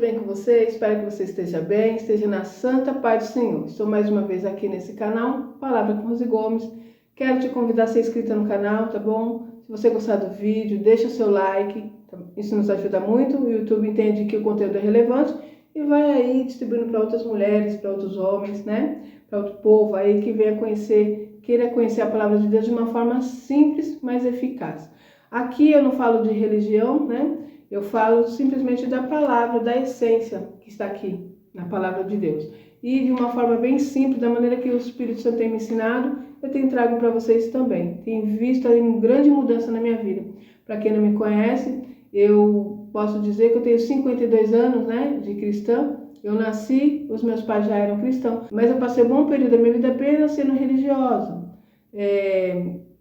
bem com você? Espero que você esteja bem, esteja na santa paz do Senhor. Estou mais uma vez aqui nesse canal, Palavra com Rose Gomes. Quero te convidar a ser inscrita no canal, tá bom? Se você gostar do vídeo, deixa o seu like, isso nos ajuda muito. O YouTube entende que o conteúdo é relevante e vai aí distribuindo para outras mulheres, para outros homens, né? Para outro povo aí que venha conhecer, queira conhecer a Palavra de Deus de uma forma simples, mas eficaz. Aqui eu não falo de religião, né? Eu falo simplesmente da palavra, da essência que está aqui na palavra de Deus. E de uma forma bem simples, da maneira que o Espírito Santo tem me ensinado, eu tenho trago para vocês também. Tenho visto aí uma grande mudança na minha vida. Para quem não me conhece, eu posso dizer que eu tenho 52 anos, né, de cristã. Eu nasci, os meus pais já eram cristãos, mas eu passei um bom período da minha vida apenas sendo religiosa,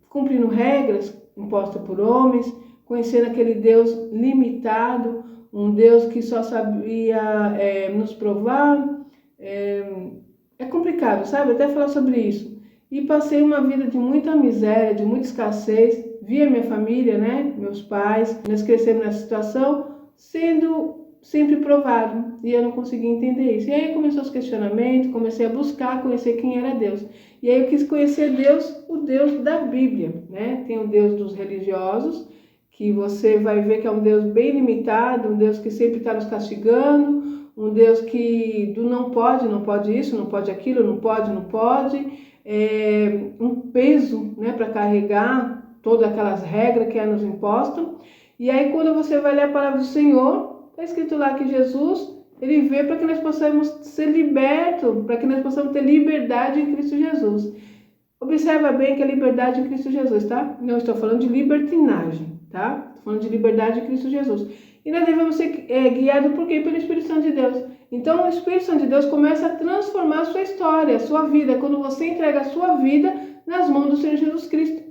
cumprindo regras impostas por homens, conhecendo aquele Deus limitado, um Deus que só sabia nos provar. É complicado, sabe? Até falar sobre isso. E passei uma vida de muita miséria, de muita escassez. Via minha família, né? Meus pais, nós crescemos nessa situação, sendo sempre provado. E eu não conseguia entender isso. E aí começou os questionamentos, comecei a buscar, conhecer quem era Deus. E aí eu quis conhecer Deus, o Deus da Bíblia, né? Tem o Deus dos religiosos, que você vai ver que é um Deus bem limitado, um Deus que sempre está nos castigando, um Deus que do não pode isso, não pode aquilo, não pode, um peso, né, para carregar todas aquelas regras que nos impostas. E aí quando você vai ler a palavra do Senhor, está escrito lá que Jesus, ele veio para que nós possamos ser libertos, para que nós possamos ter liberdade em Cristo Jesus. Observa bem que é liberdade em Cristo Jesus, tá? Não estou falando de libertinagem, tá? Estou falando de liberdade em Cristo Jesus. E nós devemos ser guiados por quê? Pelo Espírito Santo de Deus. Então o Espírito Santo de Deus começa a transformar a sua história, a sua vida, quando você entrega a sua vida nas mãos do Senhor Jesus Cristo.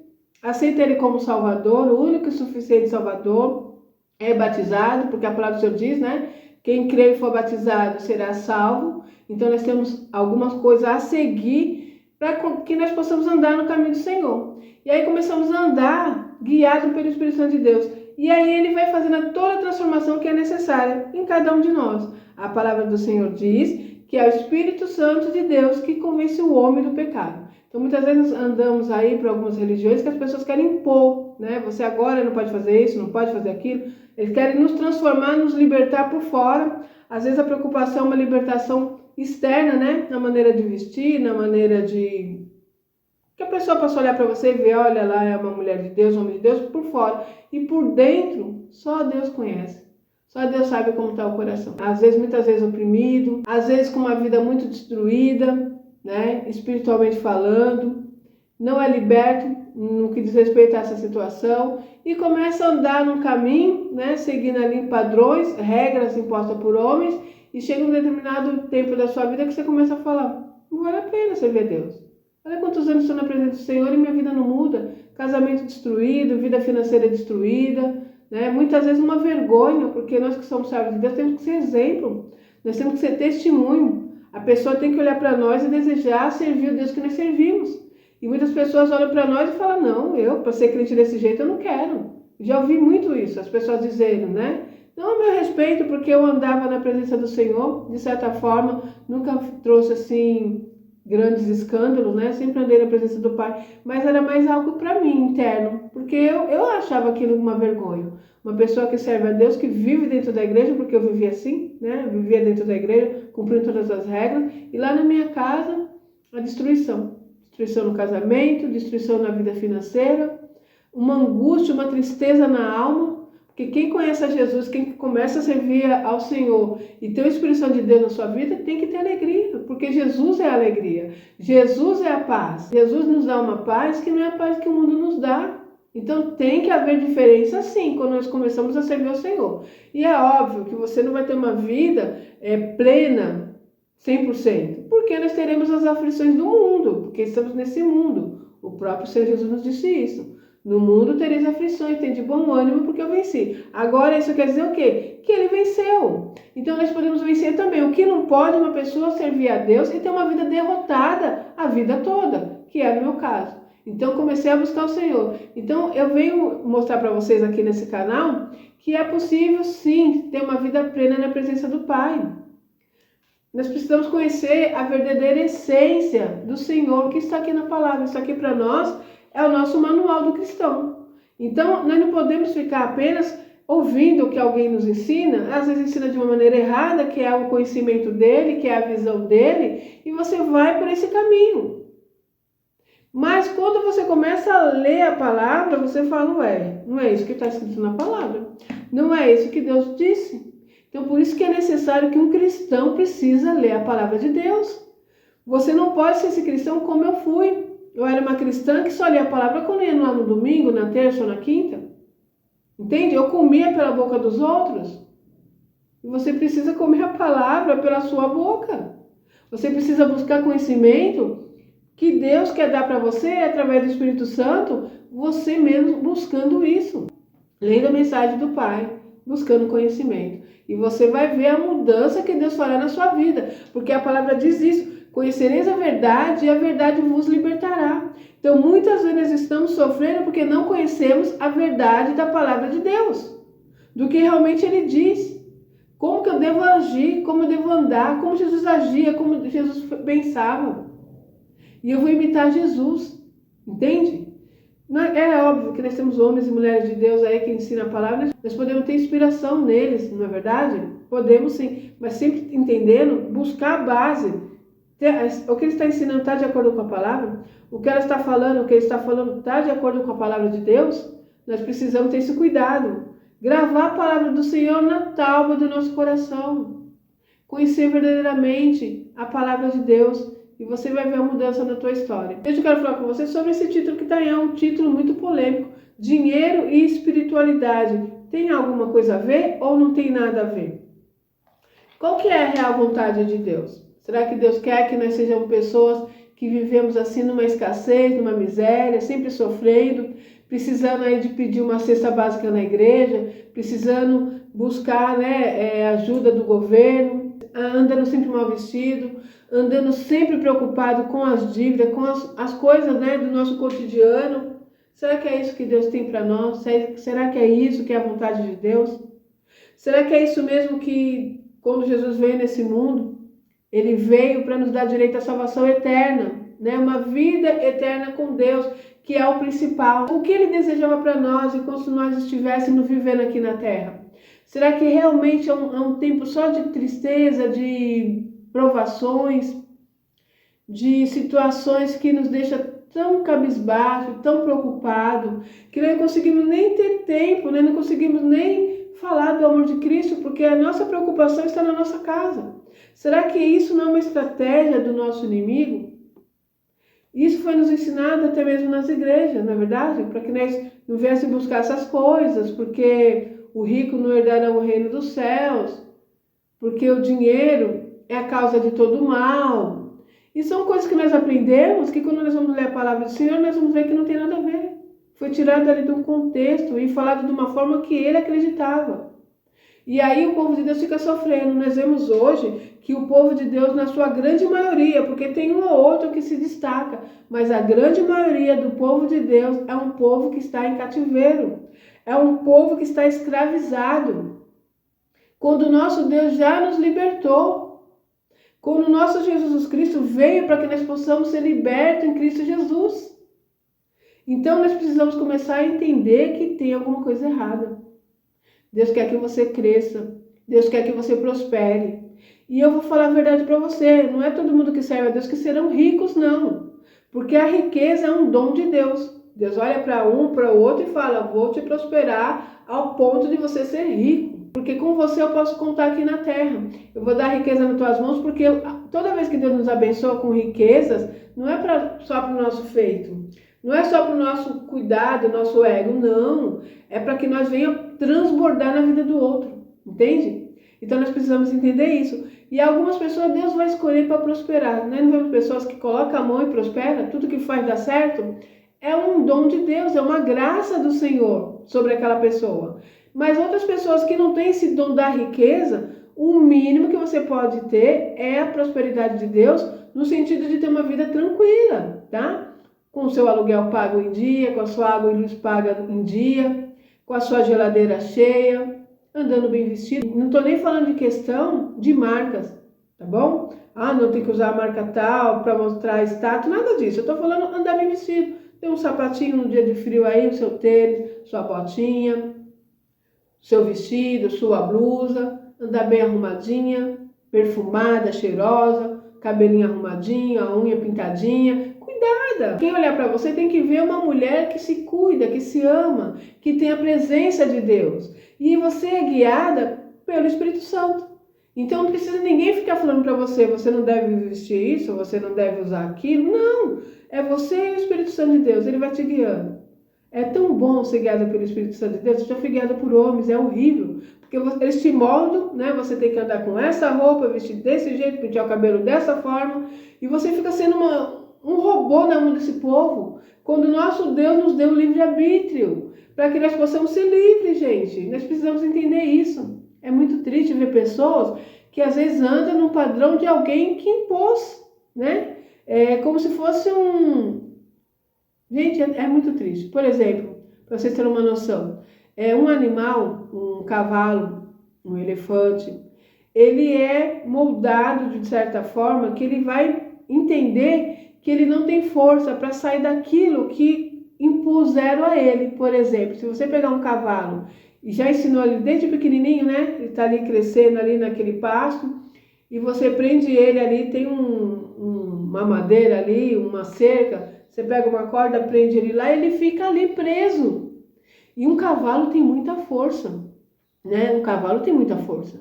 Aceita Ele como Salvador, o único e suficiente Salvador, é batizado, porque a palavra do Senhor diz, né? Quem crê e for batizado será salvo. Então nós temos algumas coisas a seguir para que nós possamos andar no caminho do Senhor. E aí começamos a andar guiado pelo Espírito Santo de Deus. E aí ele vai fazendo toda a transformação que é necessária em cada um de nós. A palavra do Senhor diz que é o Espírito Santo de Deus que convence o homem do pecado. Então muitas vezes andamos aí para algumas religiões que as pessoas querem impor, né? Você agora não pode fazer isso, não pode fazer aquilo. Eles querem nos transformar, nos libertar por fora. Às vezes a preocupação é uma libertação externa, né? Na maneira de vestir, na maneira de... que a pessoa possa olhar para você e ver, olha lá, é uma mulher de Deus, um homem de Deus, por fora. E por dentro, só Deus conhece. Só Deus sabe como está o coração. Às vezes, muitas vezes oprimido, às vezes com uma vida muito destruída, né? Espiritualmente falando. Não é liberto no que diz respeito a essa situação. E começa a andar num caminho, né? Seguindo ali padrões, regras impostas por homens. E chega um determinado tempo da sua vida que você começa a falar, não vale a pena servir a Deus. Olha quantos anos estou na presença do Senhor e minha vida não muda. Casamento destruído, vida financeira destruída, né? Muitas vezes uma vergonha, porque nós que somos servos de Deus temos que ser exemplo. Nós temos que ser testemunho. A pessoa tem que olhar para nós e desejar servir o Deus que nós servimos. E muitas pessoas olham para nós e falam, não, eu para ser crente desse jeito eu não quero. Já ouvi muito isso, as pessoas dizendo, né? Não, meu respeito, porque eu andava na presença do Senhor, de certa forma, nunca trouxe assim grandes escândalos, né? Sempre andei na presença do Pai, mas era mais algo para mim, interno, porque eu achava aquilo uma vergonha. Uma pessoa que serve a Deus, que vive dentro da igreja, porque eu vivia assim, né? Eu vivia dentro da igreja, cumprindo todas as regras, e lá na minha casa, a destruição. Destruição no casamento, destruição na vida financeira, uma angústia, uma tristeza na alma. Porque quem conhece a Jesus, quem começa a servir ao Senhor e tem o Espírito Santo de Deus na sua vida, tem que ter alegria, porque Jesus é a alegria, Jesus é a paz. Jesus nos dá uma paz que não é a paz que o mundo nos dá. Então tem que haver diferença sim, quando nós começamos a servir ao Senhor. E é óbvio que você não vai ter uma vida plena, 100%, porque nós teremos as aflições do mundo, porque estamos nesse mundo. O próprio Senhor Jesus nos disse isso. No mundo tereis aflições, tem de bom ânimo porque eu venci. Agora isso quer dizer o quê? Que ele venceu. Então nós podemos vencer também. O que não pode uma pessoa servir a Deus e ter uma vida derrotada a vida toda, que é o meu caso. Então comecei a buscar o Senhor. Então eu venho mostrar para vocês aqui nesse canal que é possível sim ter uma vida plena na presença do Pai. Nós precisamos conhecer a verdadeira essência do Senhor que está aqui na palavra. Isso aqui para nós é o nosso manual do cristão. Então nós não podemos ficar apenas ouvindo o que alguém nos ensina, às vezes ensina de uma maneira errada, que é o conhecimento dele, que é a visão dele, e você vai por esse caminho. Mas quando você começa a ler a palavra, você fala, ué, não é isso que está escrito na palavra. Não é isso que Deus disse. Então por isso que é necessário que um cristão precisa ler a palavra de Deus. Você não pode ser esse cristão como eu fui. Eu era uma cristã que só lia a palavra quando ia lá no domingo, na terça ou na quinta. Entende? Eu comia pela boca dos outros. E você precisa comer a palavra pela sua boca. Você precisa buscar conhecimento que Deus quer dar para você através do Espírito Santo, você mesmo buscando isso. Lendo a mensagem do Pai, buscando conhecimento. E você vai ver a mudança que Deus fará na sua vida. Porque a palavra diz isso. Conhecereis a verdade e a verdade vos libertará. Então, muitas vezes estamos sofrendo porque não conhecemos a verdade da palavra de Deus. Do que realmente Ele diz. Como que eu devo agir, como eu devo andar, como Jesus agia, como Jesus pensava. E eu vou imitar Jesus. Entende? É óbvio que nós temos homens e mulheres de Deus aí que ensinam a palavra. Nós podemos ter inspiração neles, não é verdade? Podemos sim. Mas sempre entendendo, buscar a base. O que ele está ensinando está de acordo com a palavra? O que ela está falando, o que ele está falando está de acordo com a palavra de Deus? Nós precisamos ter esse cuidado. Gravar a palavra do Senhor na tábua do nosso coração. Conhecer verdadeiramente a palavra de Deus. E você vai ver a mudança na tua história. Hoje eu quero falar com você sobre esse título que está aí. É um título muito polêmico. Dinheiro e espiritualidade. Tem alguma coisa a ver ou não tem nada a ver? Qual que é a real vontade de Deus? Será que Deus quer que nós sejamos pessoas que vivemos assim numa escassez, numa miséria, sempre sofrendo, precisando aí de pedir uma cesta básica na igreja, precisando buscar ajuda do governo, andando sempre mal vestido, andando sempre preocupado com as dívidas, com as coisas do nosso cotidiano? Será que é isso que Deus tem para nós? Será que é isso que é a vontade de Deus? Será que é isso mesmo que quando Jesus veio nesse mundo, Ele veio para nos dar direito à salvação eterna, uma vida eterna com Deus, que é o principal. O que Ele desejava para nós enquanto nós estivéssemos vivendo aqui na Terra? Será que realmente é um tempo só de tristeza, de provações, de situações que nos deixam tão cabisbaixo, tão preocupado, que não conseguimos nem ter tempo, não conseguimos nem falar do amor de Cristo, porque a nossa preocupação está na nossa casa? Será que isso não é uma estratégia do nosso inimigo? Isso foi nos ensinado até mesmo nas igrejas, não é verdade? Para que nós não viéssemos buscar essas coisas, porque o rico não herdará o reino dos céus, porque o dinheiro é a causa de todo o mal. E são coisas que nós aprendemos, que quando nós vamos ler a palavra do Senhor, nós vamos ver que não tem nada a ver. Foi tirado ali de um contexto e falado de uma forma que ele acreditava. E aí o povo de Deus fica sofrendo. Nós vemos hoje que o povo de Deus, na sua grande maioria, porque tem um ou outro que se destaca, mas a grande maioria do povo de Deus é um povo que está em cativeiro. É um povo que está escravizado. Quando o nosso Deus já nos libertou. Quando o nosso Jesus Cristo veio para que nós possamos ser libertos em Cristo Jesus. Então nós precisamos começar a entender que tem alguma coisa errada. Deus quer que você cresça. Deus quer que você prospere. E eu vou falar a verdade para você. Não é todo mundo que serve a Deus que serão ricos, não. Porque a riqueza é um dom de Deus. Deus olha para um, para o outro e fala, vou te prosperar ao ponto de você ser rico. Porque com você eu posso contar aqui na terra. Eu vou dar riqueza nas tuas mãos, porque toda vez que Deus nos abençoa com riquezas, não é só para o nosso feito. Não é só para o nosso cuidado, nosso ego, não. É para que nós venhamos transbordar na vida do outro. Entende? Então nós precisamos entender isso. E algumas pessoas Deus vai escolher para prosperar. Não vemos pessoas que colocam a mão e prosperam, tudo que faz dá certo. É um dom de Deus, é uma graça do Senhor sobre aquela pessoa. Mas outras pessoas que não têm esse dom da riqueza, o mínimo que você pode ter é a prosperidade de Deus, no sentido de ter uma vida tranquila, tá? com o seu aluguel pago em dia, com a sua água e luz paga em dia, com a sua geladeira cheia, andando bem vestido. Não estou nem falando de questão de marcas, tá bom? Não tem que usar a marca tal para mostrar status, nada disso. Eu estou falando andar bem vestido. Tem um sapatinho no dia de frio aí, o seu tênis, sua botinha, seu vestido, sua blusa, andar bem arrumadinha, perfumada, cheirosa, cabelinho arrumadinho, a unha pintadinha. Cuidada! Quem olhar para você tem que ver uma mulher que se cuida, que se ama, que tem a presença de Deus. E você é guiada pelo Espírito Santo. Então não precisa ninguém ficar falando para você, você não deve vestir isso, você não deve usar aquilo. Não! É você e o Espírito Santo de Deus, ele vai te guiando. É tão bom ser guiada pelo Espírito Santo de Deus. Eu já fui guiada por homens, é horrível. Porque eles te moldam, né? Você tem que andar com essa roupa, vestir desse jeito, pentear o cabelo dessa forma. E você fica sendo um robô na mão desse povo. Quando o nosso Deus nos deu livre-arbítrio. Para que nós possamos ser livres, gente. Nós precisamos entender isso. É muito triste ver pessoas que às vezes andam num padrão de alguém que impôs, né? É como se fosse Gente, é muito triste. Por exemplo, para vocês terem uma noção, um animal, um cavalo, um elefante, ele é moldado de certa forma que ele vai entender que ele não tem força para sair daquilo que impuseram a ele. Por exemplo, se você pegar um cavalo e já ensinou ele desde pequenininho, né? Ele está ali crescendo ali naquele pasto e você prende ele ali, tem uma madeira ali, uma cerca. Você pega uma corda, prende ele lá, ele fica ali preso. E um cavalo tem muita força, né? Um cavalo tem muita força,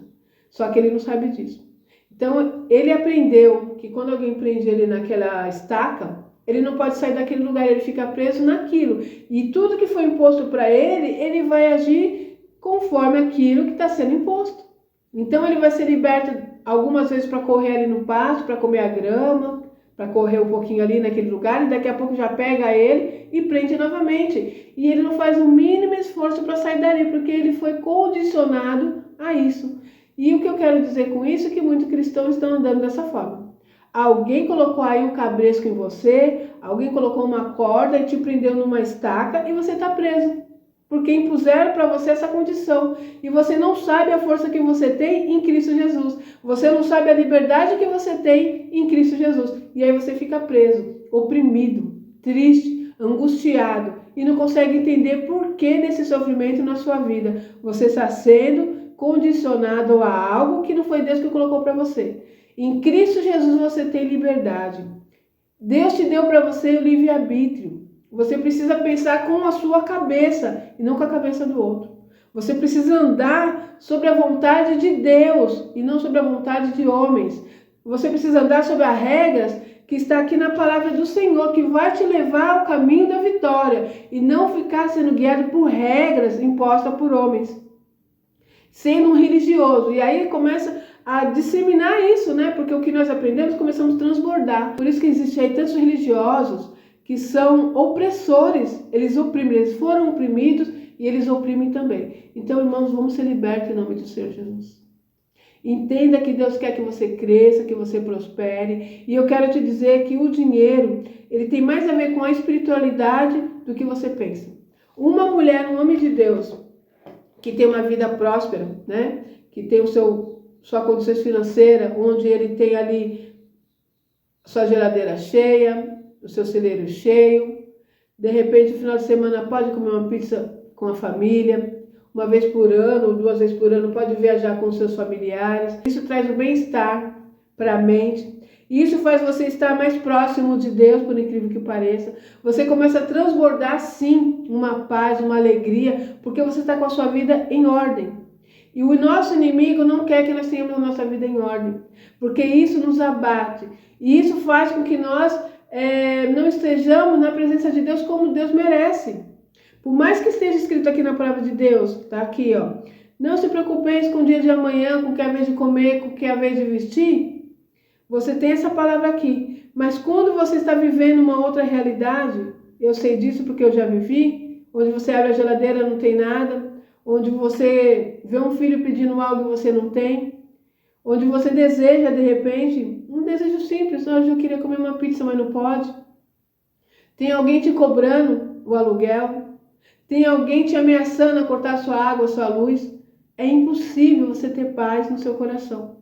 só que ele não sabe disso. Então, ele aprendeu que quando alguém prende ele naquela estaca, ele não pode sair daquele lugar, ele fica preso naquilo. E tudo que foi imposto para ele, ele vai agir conforme aquilo que está sendo imposto. Então, ele vai ser liberto algumas vezes para correr ali no pasto, para comer a grama, para correr um pouquinho ali naquele lugar, e daqui a pouco já pega ele e prende novamente. E ele não faz o mínimo esforço para sair dali, porque ele foi condicionado a isso. E o que eu quero dizer com isso é que muitos cristãos estão andando dessa forma. Alguém colocou aí um cabresco em você, alguém colocou uma corda e te prendeu numa estaca e você está preso. Porque impuseram para você essa condição. E você não sabe a força que você tem em Cristo Jesus. Você não sabe a liberdade que você tem em Cristo Jesus. E aí você fica preso, oprimido, triste, angustiado. E não consegue entender por que desse sofrimento na sua vida. Você está sendo condicionado a algo que não foi Deus que colocou para você. Em Cristo Jesus você tem liberdade. Deus te deu para você o livre-arbítrio. Você precisa pensar com a sua cabeça e não com a cabeça do outro. Você precisa andar sobre a vontade de Deus e não sobre a vontade de homens. Você precisa andar sobre as regras que está aqui na palavra do Senhor, que vai te levar ao caminho da vitória e não ficar sendo guiado por regras impostas por homens, sendo um religioso. E aí começa a disseminar isso, né? Porque o que nós aprendemos começamos a transbordar. Por isso que existem aí tantos religiosos que são opressores, eles oprimem, eles foram oprimidos e eles oprimem também. Então, irmãos, vamos ser libertos em nome do Senhor Jesus. Entenda que Deus quer que você cresça, que você prospere. E eu quero te dizer que o dinheiro, ele tem mais a ver com a espiritualidade do que você pensa. Uma mulher, um homem de Deus, que tem uma vida próspera, né? Que tem sua condição financeira, onde ele tem ali sua geladeira cheia, o seu celeiro cheio, de repente no final de semana pode comer uma pizza com a família, uma vez por ano ou 2 vezes por ano pode viajar com os seus familiares. Isso traz o bem-estar para a mente e isso faz você estar mais próximo de Deus, por incrível que pareça. Você começa a transbordar sim uma paz, uma alegria, porque você está com a sua vida em ordem. E o nosso inimigo não quer que nós tenhamos a nossa vida em ordem, porque isso nos abate e isso faz com que nós não estejamos na presença de Deus como Deus merece. Por mais que esteja escrito aqui na palavra de Deus, tá aqui, ó. Não se preocupeis com o dia de amanhã, com o que é a vez de comer, com o que é a vez de vestir. Você tem essa palavra aqui. Mas quando você está vivendo uma outra realidade, eu sei disso porque eu já vivi, onde você abre a geladeira não tem nada, onde você vê um filho pedindo algo e você não tem, onde você deseja de repente um desejo simples, hoje eu queria comer uma pizza, mas não pode. Tem alguém te cobrando o aluguel? Tem alguém te ameaçando a cortar sua água, sua luz? É impossível você ter paz no seu coração.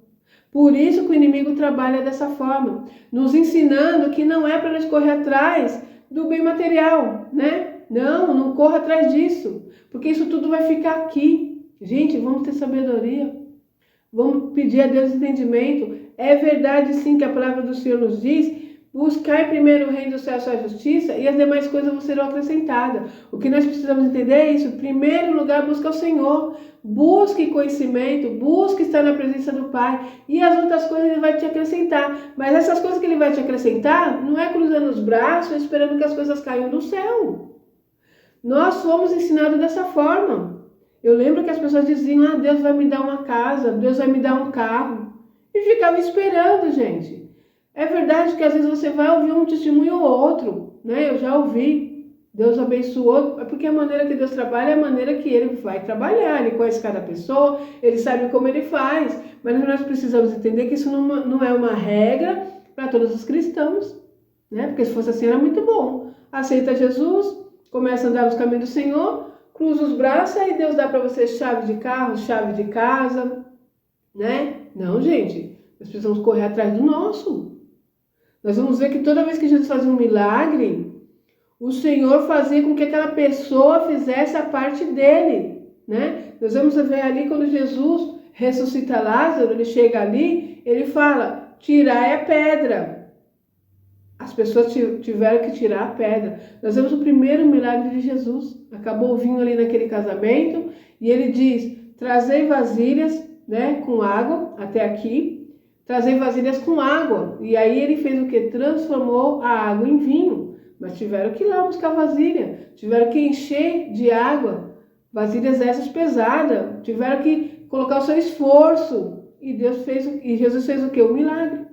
Por isso que o inimigo trabalha dessa forma, nos ensinando que não é para nós correr atrás do bem material, né? Não corra atrás disso, porque isso tudo vai ficar aqui. Gente, vamos ter sabedoria. Vamos pedir a Deus entendimento. É verdade sim que a palavra do Senhor nos diz: buscai primeiro o reino do céu e a sua justiça, e as demais coisas vos serão acrescentadas. O que nós precisamos entender é isso. Em primeiro lugar, busca o Senhor. Busque conhecimento, busque estar na presença do Pai. E as outras coisas Ele vai te acrescentar. Mas essas coisas que Ele vai te acrescentar, não é cruzando os braços, esperando que as coisas caiam do céu. Nós fomos ensinados dessa forma. Eu lembro que as pessoas diziam: Deus vai me dar uma casa, Deus vai me dar um carro. E ficava esperando, gente. É verdade que às vezes você vai ouvir um testemunho ou outro, né? Eu já ouvi. Deus abençoou, porque a maneira que Deus trabalha é a maneira que Ele vai trabalhar. Ele conhece cada pessoa, Ele sabe como Ele faz. Mas nós precisamos entender que isso não é uma regra para todos os cristãos, né? Porque se fosse assim era muito bom. Aceita Jesus, começa a andar nos caminhos do Senhor, cruza os braços, aí Deus dá para você chave de carro, chave de casa, né? Não, gente, nós precisamos correr atrás do nosso. Nós vamos ver que toda vez que Jesus fazia um milagre, o Senhor fazia com que aquela pessoa fizesse a parte dele, né? Nós vamos ver ali quando Jesus ressuscita Lázaro, ele chega ali, ele fala: tirai a pedra. As pessoas tiveram que tirar a pedra. Nós vemos o primeiro milagre de Jesus. Acabou o vinho ali naquele casamento e ele diz: trazei vasilhas, né, com água até aqui. Trazei vasilhas com água. E aí ele fez o que? Transformou a água em vinho. Mas tiveram que ir lá buscar vasilha. Tiveram que encher de água. Vasilhas essas pesadas. Tiveram que colocar o seu esforço. E Jesus fez o que? O milagre.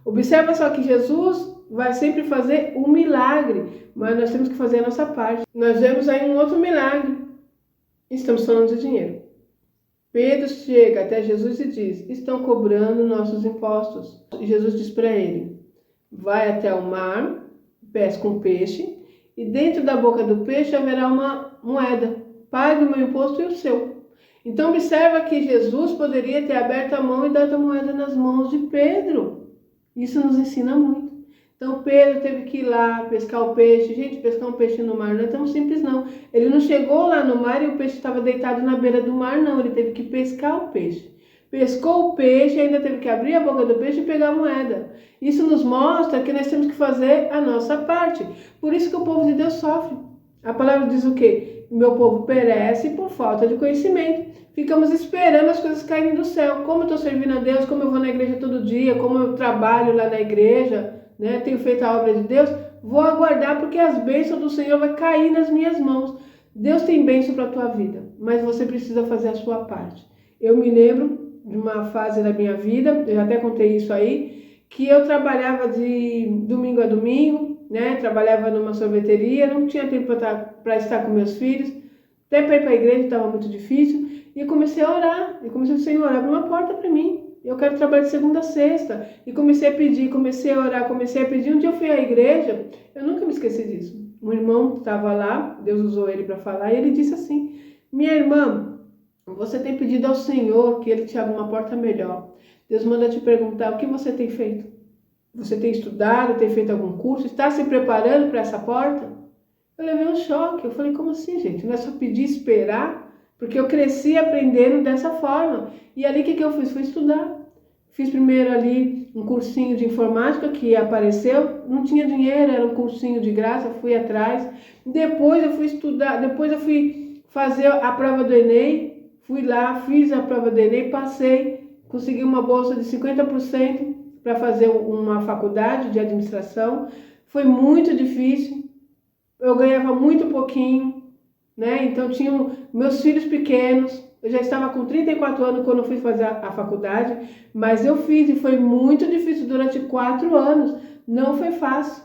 Observa só que Jesus vai sempre fazer um milagre, mas nós temos que fazer a nossa parte. Nós vemos aí um outro milagre. Estamos falando de dinheiro. Pedro chega até Jesus e diz: estão cobrando nossos impostos. E Jesus diz para ele: vai até o mar, pesca um peixe, e dentro da boca do peixe haverá uma moeda. Pague o meu imposto e o seu. Então observa que Jesus poderia ter aberto a mão e dado a moeda nas mãos de Pedro. Isso nos ensina muito. Então Pedro teve que ir lá pescar o peixe. Gente, pescar um peixe no mar não é tão simples não. Ele não chegou lá no mar e o peixe estava deitado na beira do mar, não. Ele teve que pescar o peixe. Pescou o peixe e ainda teve que abrir a boca do peixe e pegar a moeda. Isso nos mostra que nós temos que fazer a nossa parte. Por isso que o povo de Deus sofre. A palavra diz o quê? Meu povo perece por falta de conhecimento. Ficamos esperando as coisas caírem do céu. Como eu estou servindo a Deus, como eu vou na igreja todo dia, como eu trabalho lá na igreja, né? Tenho feito a obra de Deus, vou aguardar porque as bênçãos do Senhor vão cair nas minhas mãos. Deus tem bênção para a tua vida, mas você precisa fazer a sua parte. Eu me lembro de uma fase da minha vida, eu já até contei isso aí, que eu trabalhava de domingo a domingo, né? Trabalhava numa sorveteria, não tinha tempo para estar com meus filhos, até para ir para a igreja estava muito difícil, e eu comecei a orar, e comecei a dizer: Senhor, abre uma porta para mim. Eu quero trabalhar de segunda a sexta. E comecei a pedir, comecei a orar, comecei a pedir. Um dia eu fui à igreja, eu nunca me esqueci disso. Um irmão estava lá, Deus usou ele para falar, e ele disse assim: minha irmã, você tem pedido ao Senhor que Ele te abra uma porta melhor. Deus manda te perguntar: o que você tem feito? Você tem estudado, tem feito algum curso? Está se preparando para essa porta? Eu levei um choque. Eu falei: como assim, gente? Não é só pedir e esperar? Porque eu cresci aprendendo dessa forma. E ali o que eu fiz? Fui estudar. Fiz primeiro ali um cursinho de informática que apareceu. Não tinha dinheiro, era um cursinho de graça, fui atrás. Depois eu fui estudar, depois eu fui fazer a prova do Enem. Fui lá, fiz a prova do Enem, passei, consegui uma bolsa de 50% para fazer uma faculdade de administração. Foi muito difícil. Eu ganhava muito pouquinho, né? Então tinha meus filhos pequenos, eu já estava com 34 anos quando eu fui fazer a faculdade, mas eu fiz e foi muito difícil durante 4 anos, não foi fácil.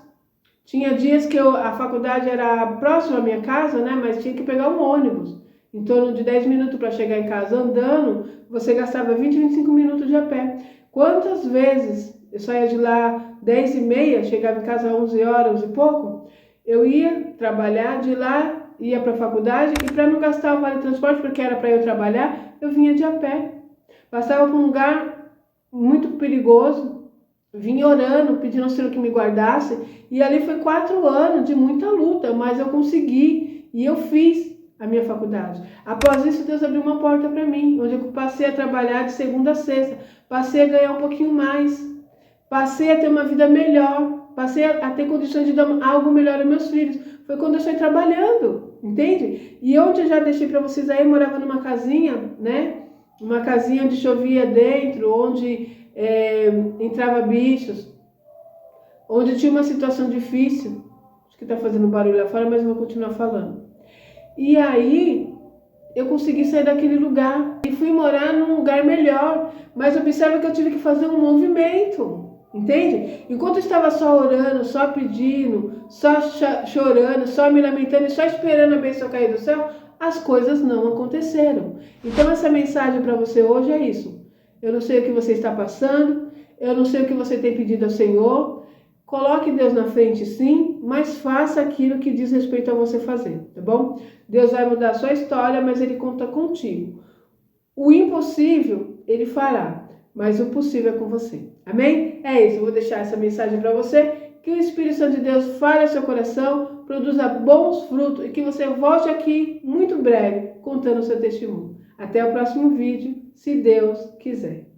Tinha dias que a faculdade era próxima à minha casa, né? Mas tinha que pegar um ônibus, em torno de 10 minutos para chegar em casa andando, você gastava 20, 25 minutos de a pé. Quantas vezes eu saía de lá 10h30, chegava em casa às 11 horas e pouco, Eu ia trabalhar de lá, ia para a faculdade, e para não gastar o vale transporte, porque era para eu trabalhar, eu vinha de a pé. Passava por um lugar muito perigoso, vinha orando, pedindo ao Senhor que me guardasse, e ali foi 4 anos de muita luta, mas eu consegui, e eu fiz a minha faculdade. Após isso, Deus abriu uma porta para mim, onde eu passei a trabalhar de segunda a sexta, passei a ganhar um pouquinho mais, passei a ter uma vida melhor, passei a ter condições de dar algo melhor aos meus filhos. Foi quando eu fui trabalhando, entende? E onde eu já deixei para vocês aí, eu morava numa casinha, né? Uma casinha onde chovia dentro, onde entrava bichos, onde tinha uma situação difícil. Acho que está fazendo barulho lá fora, mas eu vou continuar falando. E aí eu consegui sair daquele lugar e fui morar num lugar melhor. Mas observa que eu tive que fazer um movimento, entende? Enquanto eu estava só orando, só pedindo, só chorando, só me lamentando e só esperando a bênção cair do céu, as coisas não aconteceram. Então essa mensagem para você hoje é isso. Eu não sei o que você está passando, eu não sei o que você tem pedido ao Senhor. Coloque Deus na frente sim, mas faça aquilo que diz respeito a você fazer, tá bom? Deus vai mudar a sua história, mas Ele conta contigo. O impossível, Ele fará, mas o possível é com você. Amém? É isso, eu vou deixar essa mensagem para você. Que o Espírito Santo de Deus fale ao seu coração, produza bons frutos e que você volte aqui muito breve contando o seu testemunho. Até o próximo vídeo, se Deus quiser.